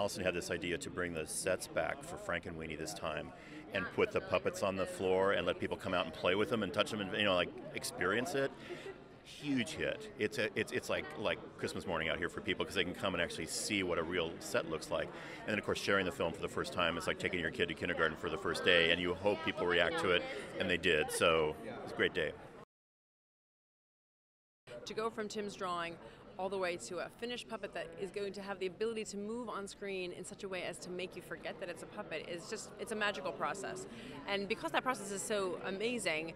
Allison had this idea to bring the sets back for Frankenweenie this time and put the puppets on the floor and let people come out and play with them and touch them and, like, experience it. Huge hit. It's like Christmas morning out here for people because they can come and actually see what a real set looks like. And then, of course, sharing the film for the first time is like taking your kid to kindergarten for the first day, and you hope people react to it, and they did. So it was a great day. To go from Tim's drawing all the way to a finished puppet that is going to have the ability to move on screen in such a way as to make you forget that it's a puppet it's a magical process. And because that process is so amazing,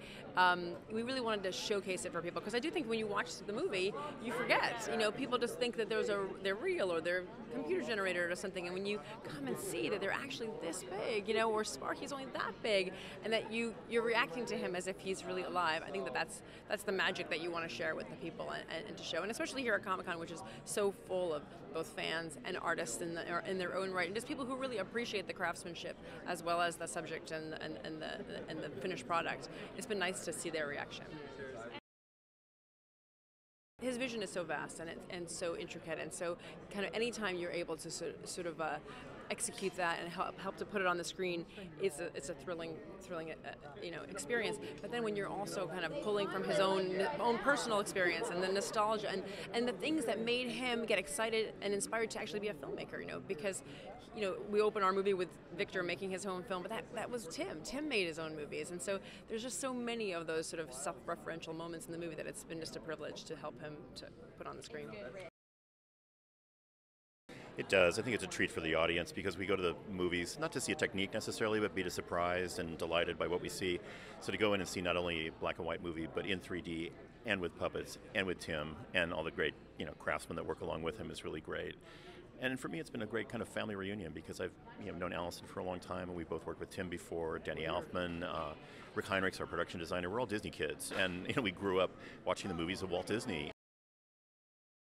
we really wanted to showcase it for people, because I do think when you watch the movie, you forget. People just think that they're real or they're computer generated or something, and when you come and see that they're actually this big, or Sparky's only that big, and that you're reacting to him as if he's really alive, I think that's the magic that you want to share with the people and to show, and especially here at Comic-Con, which is so full of both fans and artists in their own right, and just people who really appreciate the craftsmanship as well as the subject and the finished product. It's been nice to see their reaction. His vision is so vast and so intricate, and so kind of anytime you're able to sort of execute that and help to put it on the screen, it's a thrilling experience. But then when you're also kind of pulling from his own personal experience and the nostalgia and the things that made him get excited and inspired to actually be a filmmaker, because we open our movie with Victor making his own film, but that was Tim. Tim made his own movies, and so there's just so many of those sort of self-referential moments in the movie that it's been just a privilege to help him to put on the screen. It does. I think it's a treat for the audience because we go to the movies not to see a technique necessarily, but be surprised and delighted by what we see. So to go in and see not only a black and white movie, but in 3D and with puppets and with Tim and all the great craftsmen that work along with him is really great. And for me, it's been a great kind of family reunion because I've known Allison for a long time, and we've both worked with Tim before. Danny Elfman, Rick Heinrich's our production designer. We're all Disney kids, and we grew up watching the movies of Walt Disney.